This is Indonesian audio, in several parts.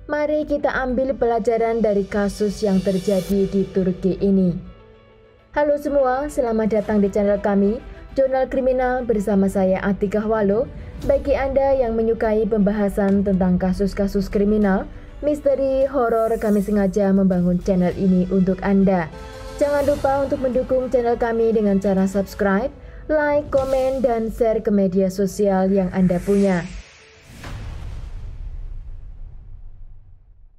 Mari kita ambil pelajaran dari kasus yang terjadi di Turki ini. Halo semua, selamat datang di channel kami, Jurnal Kriminal bersama saya Atika Walo. Bagi Anda yang menyukai pembahasan tentang kasus-kasus kriminal, misteri, horor, kami sengaja membangun channel ini untuk Anda. Jangan lupa untuk mendukung channel kami dengan cara subscribe, like, komen, dan share ke media sosial yang Anda punya.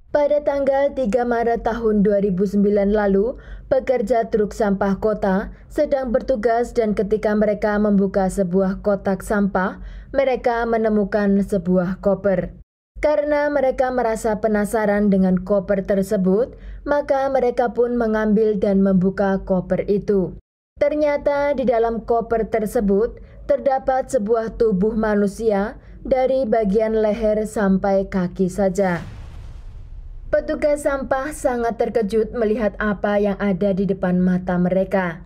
Pada tanggal 3 Maret tahun 2009 lalu, pekerja truk sampah kota sedang bertugas dan ketika mereka membuka sebuah kotak sampah, mereka menemukan sebuah koper. Karena mereka merasa penasaran dengan koper tersebut, maka mereka pun mengambil dan membuka koper itu. Ternyata di dalam koper tersebut terdapat sebuah tubuh manusia dari bagian leher sampai kaki saja. Petugas sampah sangat terkejut melihat apa yang ada di depan mata mereka.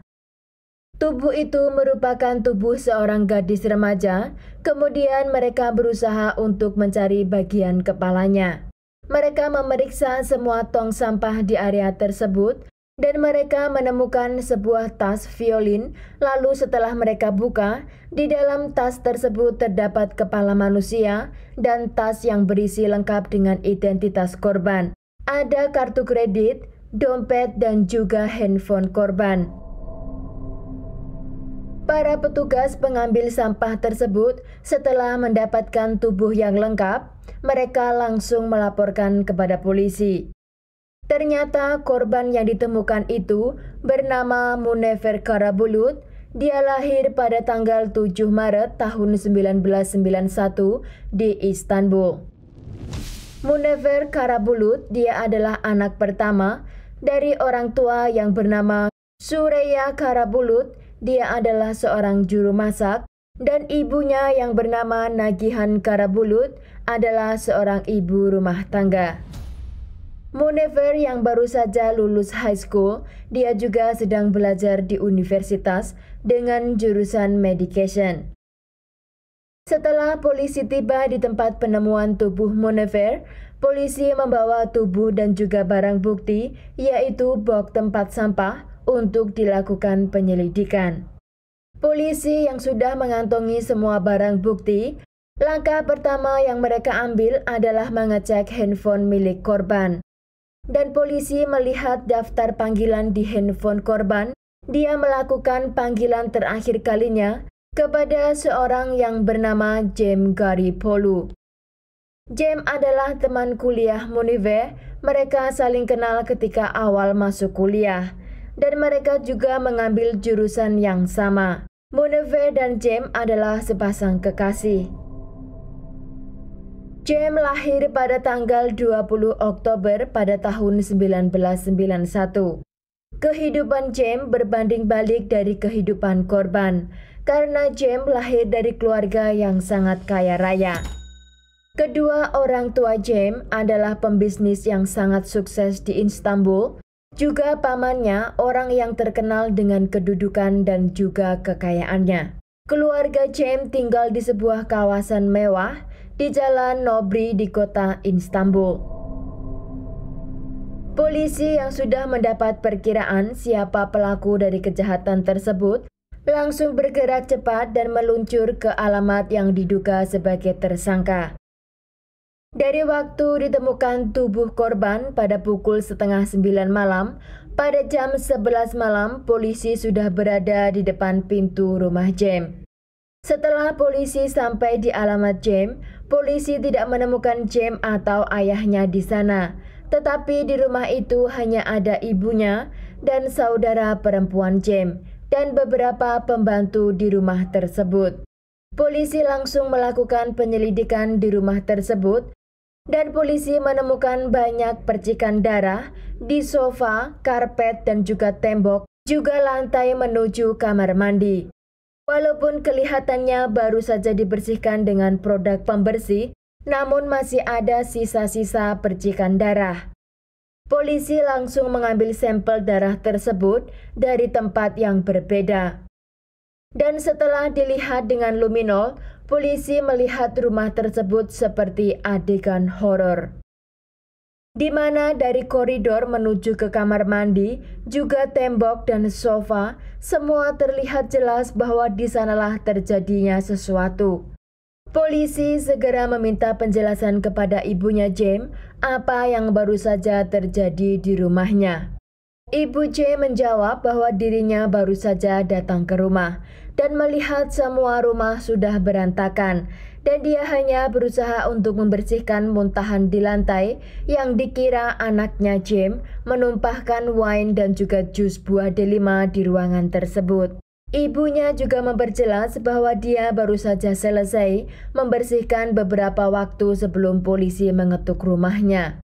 Tubuh itu merupakan tubuh seorang gadis remaja, kemudian mereka berusaha untuk mencari bagian kepalanya. Mereka memeriksa semua tong sampah di area tersebut, dan mereka menemukan sebuah tas violin. Lalu setelah mereka buka, di dalam tas tersebut terdapat kepala manusia dan tas yang berisi lengkap dengan identitas korban. Ada kartu kredit, dompet, dan juga handphone korban. Para petugas pengambil sampah tersebut setelah mendapatkan tubuh yang lengkap, mereka langsung melaporkan kepada polisi. Ternyata korban yang ditemukan itu bernama Munever Karabulut. Dia lahir pada tanggal 7 Maret tahun 1991 di Istanbul. Munever Karabulut, dia adalah anak pertama dari orang tua yang bernama Süreyya Karabulut. Dia adalah seorang juru masak dan ibunya yang bernama Nagihan Karabulut adalah seorang ibu rumah tangga. Munever yang baru saja lulus high school, dia juga sedang belajar di universitas dengan jurusan medication. Setelah polisi tiba di tempat penemuan tubuh Munever, polisi membawa tubuh dan juga barang bukti, yaitu box tempat sampah, untuk dilakukan penyelidikan. Polisi yang sudah mengantongi semua barang bukti, langkah pertama yang mereka ambil adalah mengecek handphone milik korban. Dan polisi melihat daftar panggilan di handphone korban. Dia melakukan panggilan terakhir kalinya kepada seorang yang bernama Cem Garipolu. Cem adalah teman kuliah Munever. Mereka saling kenal ketika awal masuk kuliah. Dan mereka juga mengambil jurusan yang sama. Munever dan Cem adalah sepasang kekasih. Cem lahir pada tanggal 20 Oktober pada tahun 1991. Kehidupan Cem berbanding balik dari kehidupan korban, karena Cem lahir dari keluarga yang sangat kaya raya. Kedua orang tua Cem adalah pembisnis yang sangat sukses di Istanbul. Juga pamannya orang yang terkenal dengan kedudukan dan juga kekayaannya. Keluarga Cem tinggal di sebuah kawasan mewah di Jalan Nobri di kota Istanbul. Polisi yang sudah mendapat perkiraan siapa pelaku dari kejahatan tersebut langsung bergerak cepat dan meluncur ke alamat yang diduga sebagai tersangka. Dari waktu ditemukan tubuh korban pada pukul 8:30 malam, pada jam 11 malam polisi sudah berada di depan pintu rumah Cem. Setelah polisi sampai di alamat Cem, polisi tidak menemukan Cem atau ayahnya di sana. Tetapi di rumah itu hanya ada ibunya dan saudara perempuan Cem dan beberapa pembantu di rumah tersebut. Polisi langsung melakukan penyelidikan di rumah tersebut. Dan polisi menemukan banyak percikan darah di sofa, karpet, dan juga tembok, juga lantai menuju kamar mandi. Walaupun kelihatannya baru saja dibersihkan dengan produk pembersih, namun masih ada sisa-sisa percikan darah. Polisi langsung mengambil sampel darah tersebut dari tempat yang berbeda. Dan setelah dilihat dengan luminol, polisi melihat rumah tersebut seperti adegan horor. di mana dari koridor menuju ke kamar mandi, juga tembok dan sofa, semua terlihat jelas bahwa di sanalah terjadinya sesuatu. Polisi segera meminta penjelasan kepada ibunya James apa yang baru saja terjadi di rumahnya. Ibu J menjawab bahwa dirinya baru saja datang ke rumah dan melihat semua rumah sudah berantakan dan dia hanya berusaha untuk membersihkan muntahan di lantai yang dikira anaknya James menumpahkan wine dan juga jus buah delima di ruangan tersebut. Ibunya juga memperjelas bahwa dia baru saja selesai membersihkan beberapa waktu sebelum polisi mengetuk rumahnya.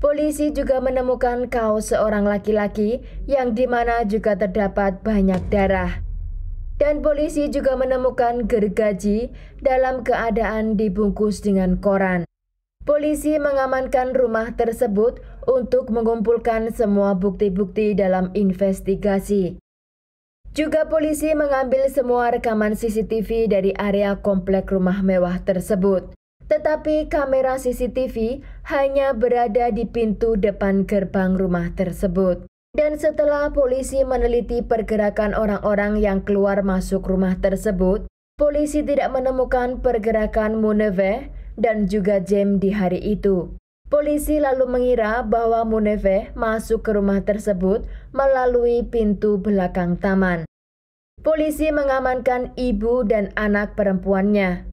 Polisi juga menemukan kaos seorang laki-laki yang dimana juga terdapat banyak darah. Dan polisi juga menemukan gergaji dalam keadaan dibungkus dengan koran. Polisi mengamankan rumah tersebut untuk mengumpulkan semua bukti-bukti dalam investigasi. Juga polisi mengambil semua rekaman CCTV dari area komplek rumah mewah tersebut. Tetapi kamera CCTV hanya berada di pintu depan gerbang rumah tersebut. Dan setelah polisi meneliti pergerakan orang-orang yang keluar masuk rumah tersebut, polisi tidak menemukan pergerakan Muneve dan juga James di hari itu. Polisi lalu mengira bahwa Muneve masuk ke rumah tersebut melalui pintu belakang taman. Polisi mengamankan ibu dan anak perempuannya.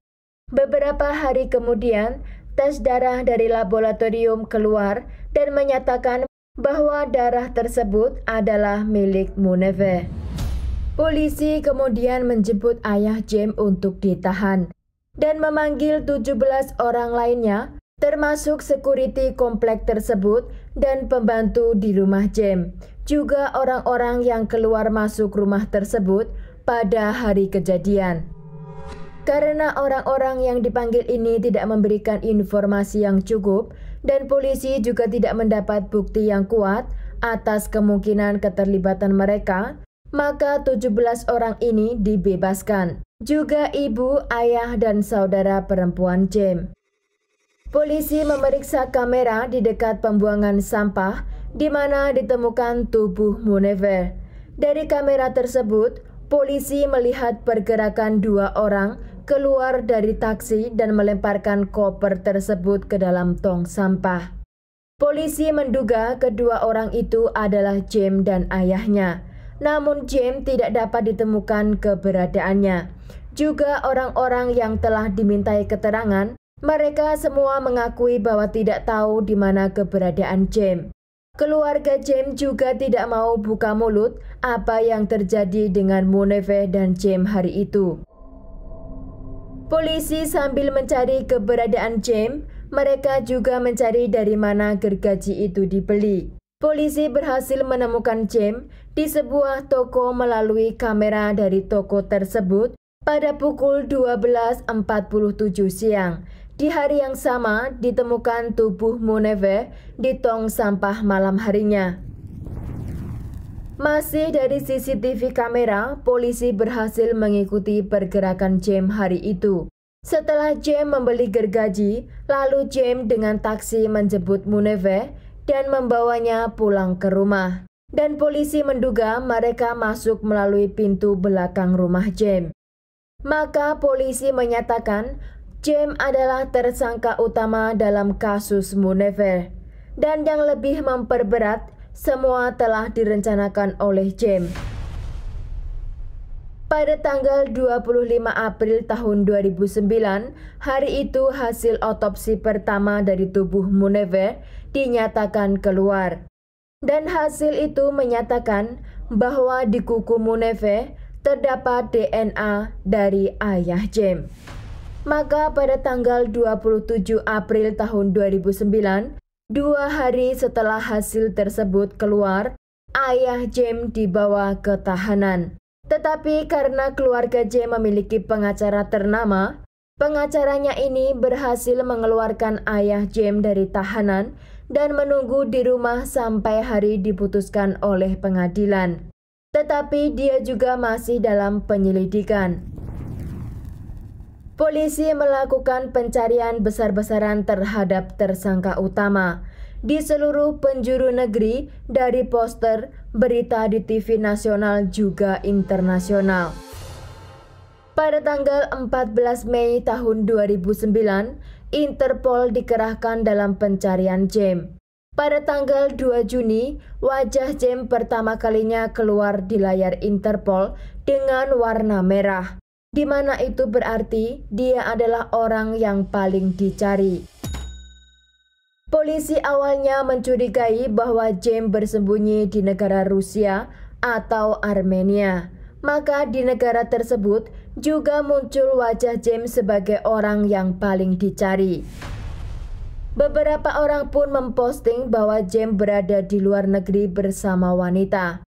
Beberapa hari kemudian, tes darah dari laboratorium keluar dan menyatakan bahwa darah tersebut adalah milik Muneve. Polisi kemudian menjemput ayah James untuk ditahan dan memanggil 17 orang lainnya, termasuk security komplek tersebut dan pembantu di rumah James, juga orang-orang yang keluar masuk rumah tersebut pada hari kejadian. Karena orang-orang yang dipanggil ini tidak memberikan informasi yang cukup dan polisi juga tidak mendapat bukti yang kuat atas kemungkinan keterlibatan mereka, maka 17 orang ini dibebaskan, juga ibu, ayah, dan saudara perempuan James. Polisi memeriksa kamera di dekat pembuangan sampah di mana ditemukan tubuh Muneve. Dari kamera tersebut, polisi melihat pergerakan 2 orang keluar dari taksi dan melemparkan koper tersebut ke dalam tong sampah. Polisi menduga kedua orang itu adalah James dan ayahnya. Namun James tidak dapat ditemukan keberadaannya. Juga orang-orang yang telah dimintai keterangan, mereka semua mengakui bahwa tidak tahu di mana keberadaan James. Keluarga James juga tidak mau buka mulut apa yang terjadi dengan Muneve dan James hari itu. Polisi sambil mencari keberadaan James, mereka juga mencari dari mana gergaji itu dibeli. Polisi berhasil menemukan James di sebuah toko melalui kamera dari toko tersebut pada pukul 12.47 siang. Di hari yang sama, ditemukan tubuh Muneve di tong sampah malam harinya. Masih dari CCTV kamera, polisi berhasil mengikuti pergerakan James hari itu. Setelah James membeli gergaji, lalu James dengan taksi menjemput Muneve dan membawanya pulang ke rumah. Dan polisi menduga mereka masuk melalui pintu belakang rumah James. Maka polisi menyatakan James adalah tersangka utama dalam kasus Muneve. Dan yang lebih memperberat, semua telah direncanakan oleh James. Pada tanggal 25 April tahun 2009, hari itu hasil otopsi pertama dari tubuh Muneve dinyatakan keluar. Dan hasil itu menyatakan bahwa di kuku Muneve terdapat DNA dari ayah James. Maka pada tanggal 27 April tahun 2009, 2 hari setelah hasil tersebut keluar, ayah James dibawa ke tahanan. Tetapi karena keluarga James memiliki pengacara ternama, pengacaranya ini berhasil mengeluarkan ayah James dari tahanan dan menunggu di rumah sampai hari diputuskan oleh pengadilan. Tetapi dia juga masih dalam penyelidikan. Polisi melakukan pencarian besar-besaran terhadap tersangka utama. di seluruh penjuru negeri dari poster, berita di TV nasional juga internasional. Pada tanggal 14 Mei tahun 2009, Interpol dikerahkan dalam pencarian James. Pada tanggal 2 Juni, wajah James pertama kalinya keluar di layar Interpol dengan warna merah, di mana itu berarti dia adalah orang yang paling dicari. Polisi awalnya mencurigai bahwa James bersembunyi di negara Rusia atau Armenia. Maka di negara tersebut juga muncul wajah James sebagai orang yang paling dicari. Beberapa orang pun memposting bahwa James berada di luar negeri bersama wanita.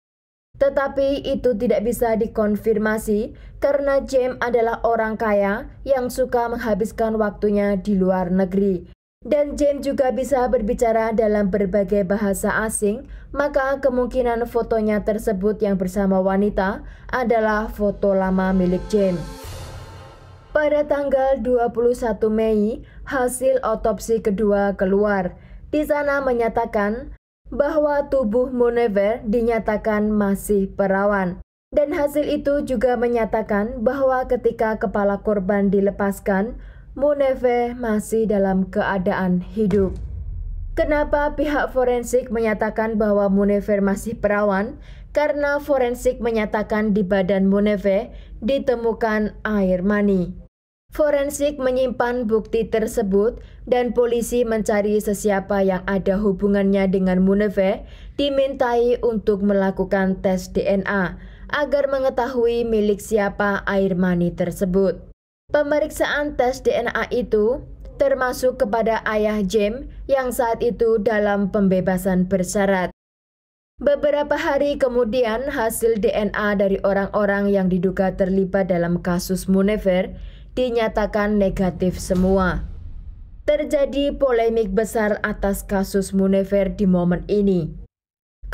Tetapi itu tidak bisa dikonfirmasi karena James adalah orang kaya yang suka menghabiskan waktunya di luar negeri. Dan James juga bisa berbicara dalam berbagai bahasa asing, maka kemungkinan fotonya tersebut yang bersama wanita adalah foto lama milik James. Pada tanggal 21 Mei, hasil otopsi kedua keluar. Di sana menyatakan bahwa tubuh Munever dinyatakan masih perawan. Dan hasil itu juga menyatakan bahwa ketika kepala korban dilepaskan, Munever masih dalam keadaan hidup. Kenapa pihak forensik menyatakan bahwa Munever masih perawan? Karena forensik menyatakan di badan Munever ditemukan air mani. Forensik menyimpan bukti tersebut dan polisi mencari sesiapa yang ada hubungannya dengan Munever dimintai untuk melakukan tes DNA agar mengetahui milik siapa air mani tersebut. Pemeriksaan tes DNA itu termasuk kepada ayah James yang saat itu dalam pembebasan bersyarat. Beberapa hari kemudian, hasil DNA dari orang-orang yang diduga terlibat dalam kasus Munever dinyatakan negatif semua. Terjadi polemik besar atas kasus Munever di momen ini.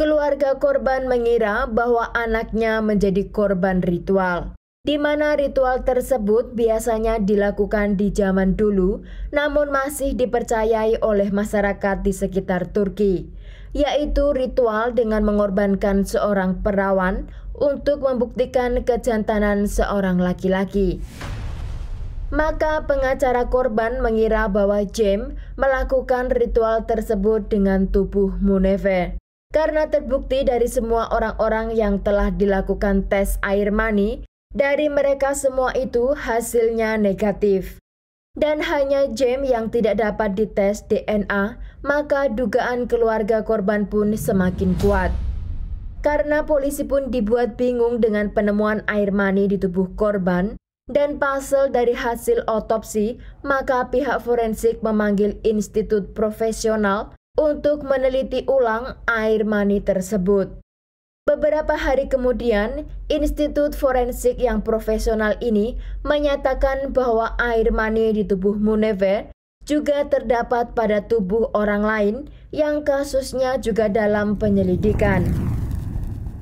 Keluarga korban mengira bahwa anaknya menjadi korban ritual, di mana ritual tersebut biasanya dilakukan di zaman dulu, namun masih dipercayai oleh masyarakat di sekitar Turki, yaitu ritual dengan mengorbankan seorang perawan untuk membuktikan kejantanan seorang laki-laki. Maka pengacara korban mengira bahwa James melakukan ritual tersebut dengan tubuh Munever. Karena terbukti dari semua orang-orang yang telah dilakukan tes air mani, dari mereka semua itu hasilnya negatif. Dan hanya James yang tidak dapat dites DNA, maka dugaan keluarga korban pun semakin kuat. Karena polisi pun dibuat bingung dengan penemuan air mani di tubuh korban dan pasal dari hasil otopsi, maka pihak forensik memanggil institut profesional untuk meneliti ulang air mani tersebut. Beberapa hari kemudian, institut forensik yang profesional ini menyatakan bahwa air mani di tubuh Munever juga terdapat pada tubuh orang lain yang kasusnya juga dalam penyelidikan.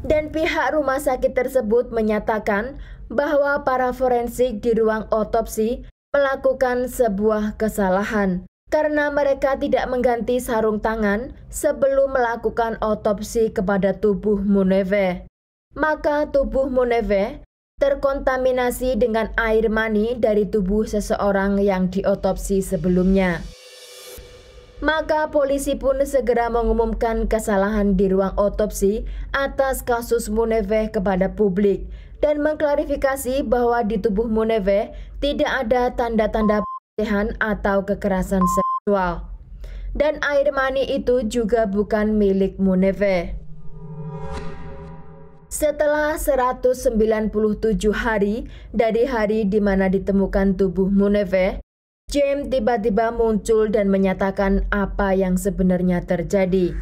Dan pihak rumah sakit tersebut menyatakan bahwa para forensik di ruang otopsi melakukan sebuah kesalahan karena mereka tidak mengganti sarung tangan sebelum melakukan otopsi kepada tubuh Munever. Maka tubuh Munever terkontaminasi dengan air mani dari tubuh seseorang yang diotopsi sebelumnya. Maka polisi pun segera mengumumkan kesalahan di ruang otopsi atas kasus Munever kepada publik dan mengklarifikasi bahwa di tubuh Munever tidak ada tanda-tanda pelecehan atau kekerasan seksual. Dan air mani itu juga bukan milik Munever. Setelah 197 hari dari hari di mana ditemukan tubuh Munever, James tiba-tiba muncul dan menyatakan apa yang sebenarnya terjadi.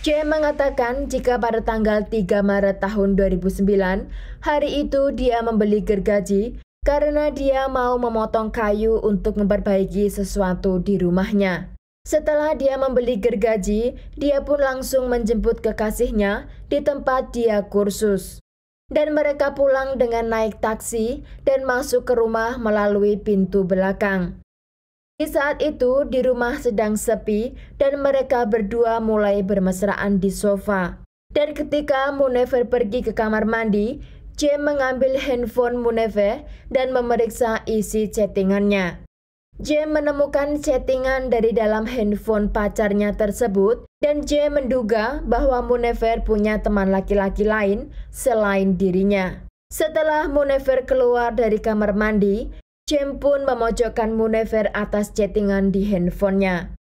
James mengatakan jika pada tanggal 3 Maret tahun 2009, hari itu dia membeli gergaji karena dia mau memotong kayu untuk memperbaiki sesuatu di rumahnya. Setelah dia membeli gergaji, dia pun langsung menjemput kekasihnya di tempat dia kursus. Dan mereka pulang dengan naik taksi dan masuk ke rumah melalui pintu belakang. Di saat itu, di rumah sedang sepi dan mereka berdua mulai bermesraan di sofa. Dan ketika Munever pergi ke kamar mandi, James mengambil handphone Munever dan memeriksa isi chattingannya. James menemukan chattingan dari dalam handphone pacarnya tersebut dan James menduga bahwa Munever punya teman laki-laki lain selain dirinya. Setelah Munever keluar dari kamar mandi, James pun memojokkan Munever atas chattingan di handphonenya.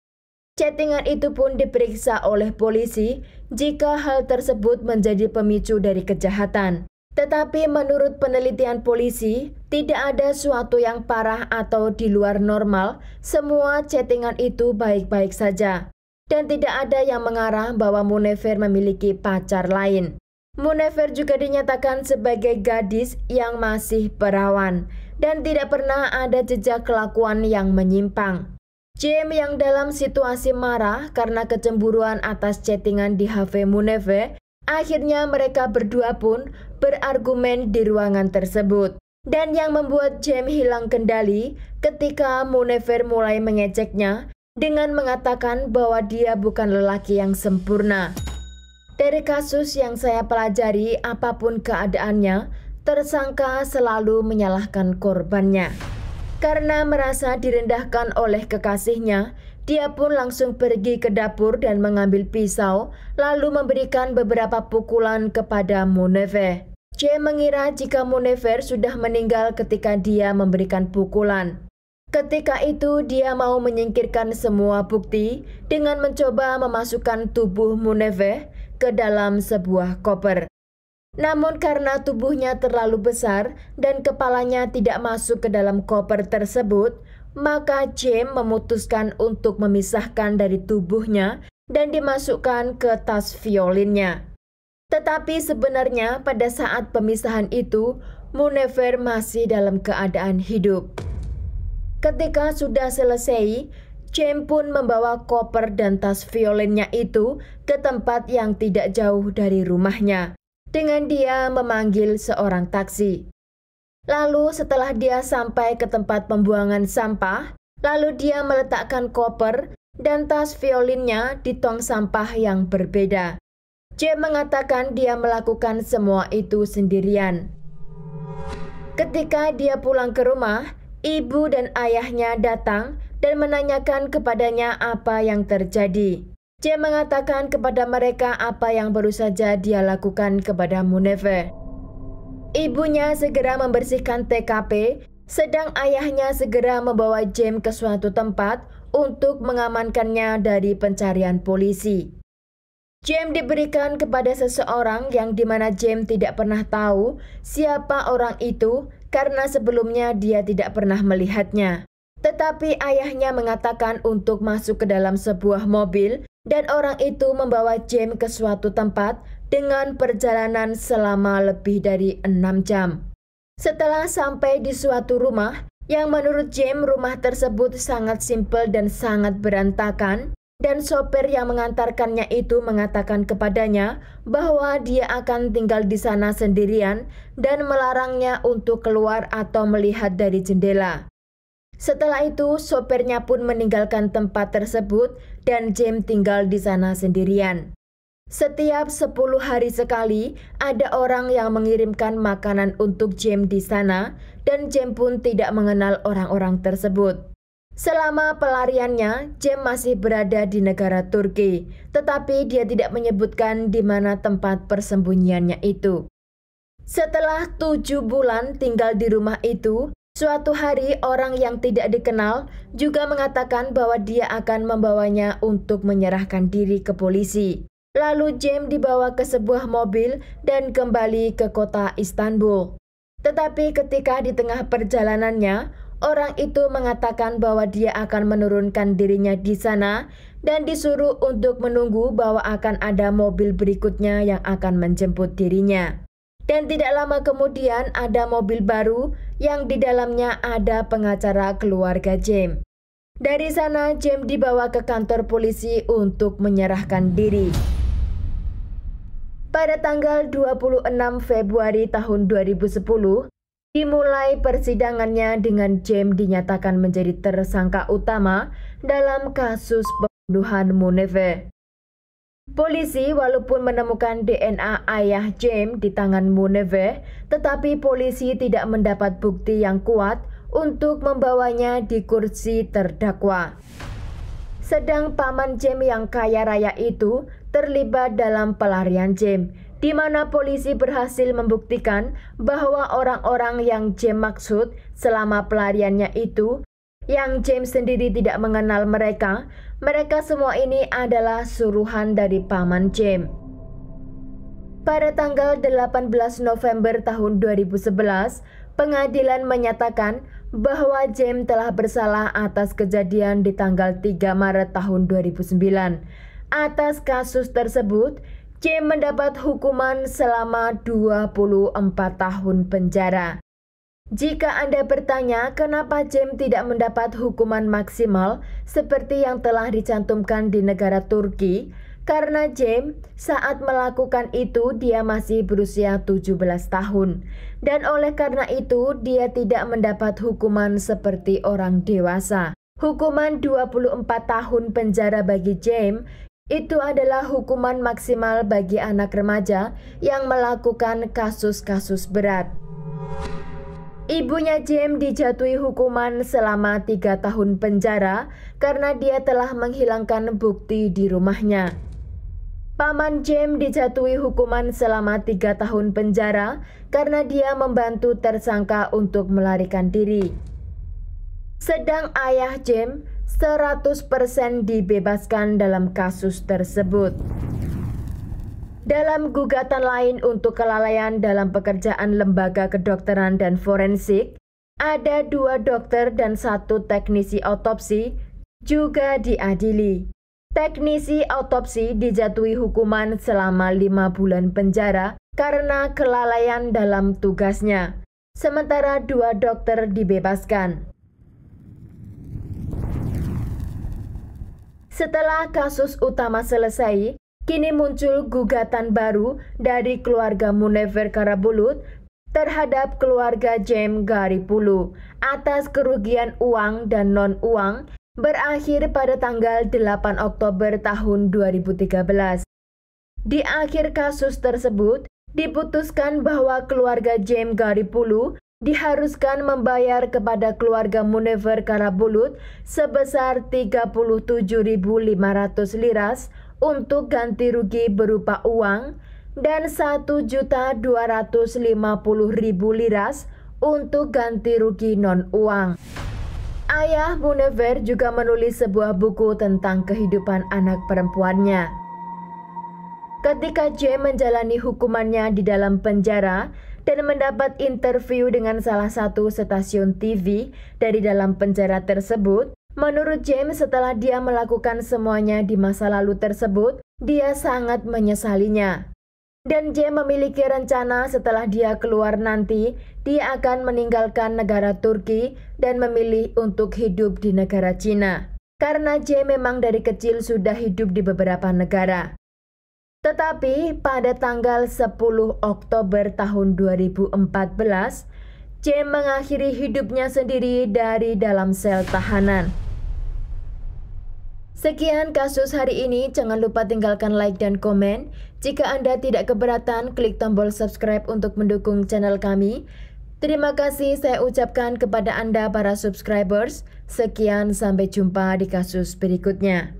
Chattingan itu pun diperiksa oleh polisi jika hal tersebut menjadi pemicu dari kejahatan. Tetapi menurut penelitian polisi, tidak ada suatu yang parah atau di luar normal, semua chattingan itu baik-baik saja. Dan tidak ada yang mengarah bahwa Munever memiliki pacar lain. Munever juga dinyatakan sebagai gadis yang masih perawan dan tidak pernah ada jejak kelakuan yang menyimpang. James yang dalam situasi marah karena kecemburuan atas chattingan di HP Munever, akhirnya mereka berdua pun berargumen di ruangan tersebut. Dan yang membuat James hilang kendali ketika Munever mulai mengejeknya dengan mengatakan bahwa dia bukan lelaki yang sempurna. Dari kasus yang saya pelajari, apapun keadaannya, tersangka selalu menyalahkan korbannya. Karena merasa direndahkan oleh kekasihnya, dia pun langsung pergi ke dapur dan mengambil pisau, lalu memberikan beberapa pukulan kepada Munever. James mengira jika Munever sudah meninggal ketika dia memberikan pukulan. Ketika itu dia mau menyingkirkan semua bukti dengan mencoba memasukkan tubuh Munever ke dalam sebuah koper. Namun karena tubuhnya terlalu besar dan kepalanya tidak masuk ke dalam koper tersebut, maka James memutuskan untuk memisahkan dari tubuhnya dan dimasukkan ke tas violinnya. Tetapi sebenarnya pada saat pemisahan itu, Munever masih dalam keadaan hidup. Ketika sudah selesai, James pun membawa koper dan tas violinnya itu ke tempat yang tidak jauh dari rumahnya, dengan dia memanggil seorang taksi. Lalu setelah dia sampai ke tempat pembuangan sampah, lalu dia meletakkan koper dan tas violinnya di tong sampah yang berbeda. James mengatakan dia melakukan semua itu sendirian. Ketika dia pulang ke rumah, ibu dan ayahnya datang dan menanyakan kepadanya apa yang terjadi. James mengatakan kepada mereka apa yang baru saja dia lakukan kepada Munever. Ibunya segera membersihkan TKP, sedang ayahnya segera membawa James ke suatu tempat untuk mengamankannya dari pencarian polisi. James diberikan kepada seseorang yang dimana James tidak pernah tahu siapa orang itu karena sebelumnya dia tidak pernah melihatnya. Tetapi ayahnya mengatakan untuk masuk ke dalam sebuah mobil dan orang itu membawa James ke suatu tempat dengan perjalanan selama lebih dari 6 jam. Setelah sampai di suatu rumah, yang menurut James rumah tersebut sangat simpel dan sangat berantakan, dan sopir yang mengantarkannya itu mengatakan kepadanya bahwa dia akan tinggal di sana sendirian dan melarangnya untuk keluar atau melihat dari jendela. Setelah itu, sopirnya pun meninggalkan tempat tersebut dan James tinggal di sana sendirian. Setiap 10 hari sekali, ada orang yang mengirimkan makanan untuk James di sana dan James pun tidak mengenal orang-orang tersebut. Selama pelariannya, James masih berada di negara Turki, tetapi dia tidak menyebutkan di mana tempat persembunyiannya itu. Setelah 7 bulan tinggal di rumah itu, suatu hari orang yang tidak dikenal juga mengatakan bahwa dia akan membawanya untuk menyerahkan diri ke polisi. Lalu James dibawa ke sebuah mobil dan kembali ke kota Istanbul. Tetapi ketika di tengah perjalanannya, orang itu mengatakan bahwa dia akan menurunkan dirinya di sana dan disuruh untuk menunggu bahwa akan ada mobil berikutnya yang akan menjemput dirinya. Dan tidak lama kemudian ada mobil baru yang di dalamnya ada pengacara keluarga James. Dari sana James dibawa ke kantor polisi untuk menyerahkan diri. Pada tanggal 26 Februari tahun 2010, Dimulai persidangannya dengan James dinyatakan menjadi tersangka utama dalam kasus pembunuhan Muneve. Polisi walaupun menemukan DNA ayah James di tangan Muneve, tetapi polisi tidak mendapat bukti yang kuat untuk membawanya di kursi terdakwa. Sedang paman James yang kaya raya itu terlibat dalam pelarian James, di mana polisi berhasil membuktikan bahwa orang-orang yang James maksud selama pelariannya itu, yang James sendiri tidak mengenal mereka semua ini adalah suruhan dari paman James. Pada tanggal 18 November tahun 2011, pengadilan menyatakan bahwa James telah bersalah atas kejadian di tanggal 3 Maret tahun 2009. Atas kasus tersebut, James mendapat hukuman selama 24 tahun penjara. Jika Anda bertanya kenapa James tidak mendapat hukuman maksimal seperti yang telah dicantumkan di negara Turki, karena James saat melakukan itu dia masih berusia 17 tahun. Dan oleh karena itu dia tidak mendapat hukuman seperti orang dewasa. Hukuman 24 tahun penjara bagi James itu adalah hukuman maksimal bagi anak remaja yang melakukan kasus-kasus berat. Ibunya James dijatuhi hukuman selama 3 tahun penjara karena dia telah menghilangkan bukti di rumahnya. Paman James dijatuhi hukuman selama 3 tahun penjara karena dia membantu tersangka untuk melarikan diri. Sedang ayah James 100% dibebaskan dalam kasus tersebut. Dalam gugatan lain untuk kelalaian dalam pekerjaan lembaga kedokteran dan forensik, ada 2 dokter dan 1 teknisi otopsi juga diadili. Teknisi otopsi dijatuhi hukuman selama 5 bulan penjara karena kelalaian dalam tugasnya, sementara 2 dokter dibebaskan. Setelah kasus utama selesai, kini muncul gugatan baru dari keluarga Muneve Karabulut terhadap keluarga James Garipulu atas kerugian uang dan non-uang berakhir pada tanggal 8 Oktober tahun 2013. Di akhir kasus tersebut, diputuskan bahwa keluarga James Garipulu diharuskan membayar kepada keluarga Muneve Karabulut sebesar 37.500 liras untuk ganti rugi berupa uang dan 1.250.000 liras untuk ganti rugi non-uang. Ayah Muneve juga menulis sebuah buku tentang kehidupan anak perempuannya. Ketika James menjalani hukumannya di dalam penjara dan mendapat interview dengan salah satu stasiun TV dari dalam penjara tersebut, menurut James setelah dia melakukan semuanya di masa lalu tersebut, dia sangat menyesalinya. Dan James memiliki rencana setelah dia keluar nanti, dia akan meninggalkan negara Turki dan memilih untuk hidup di negara Cina. Karena James memang dari kecil sudah hidup di beberapa negara. Tetapi pada tanggal 10 Oktober tahun 2014, James mengakhiri hidupnya sendiri dari dalam sel tahanan. Sekian kasus hari ini, jangan lupa tinggalkan like dan komen. Jika Anda tidak keberatan, klik tombol subscribe untuk mendukung channel kami. Terima kasih saya ucapkan kepada Anda para subscribers. Sekian, sampai jumpa di kasus berikutnya.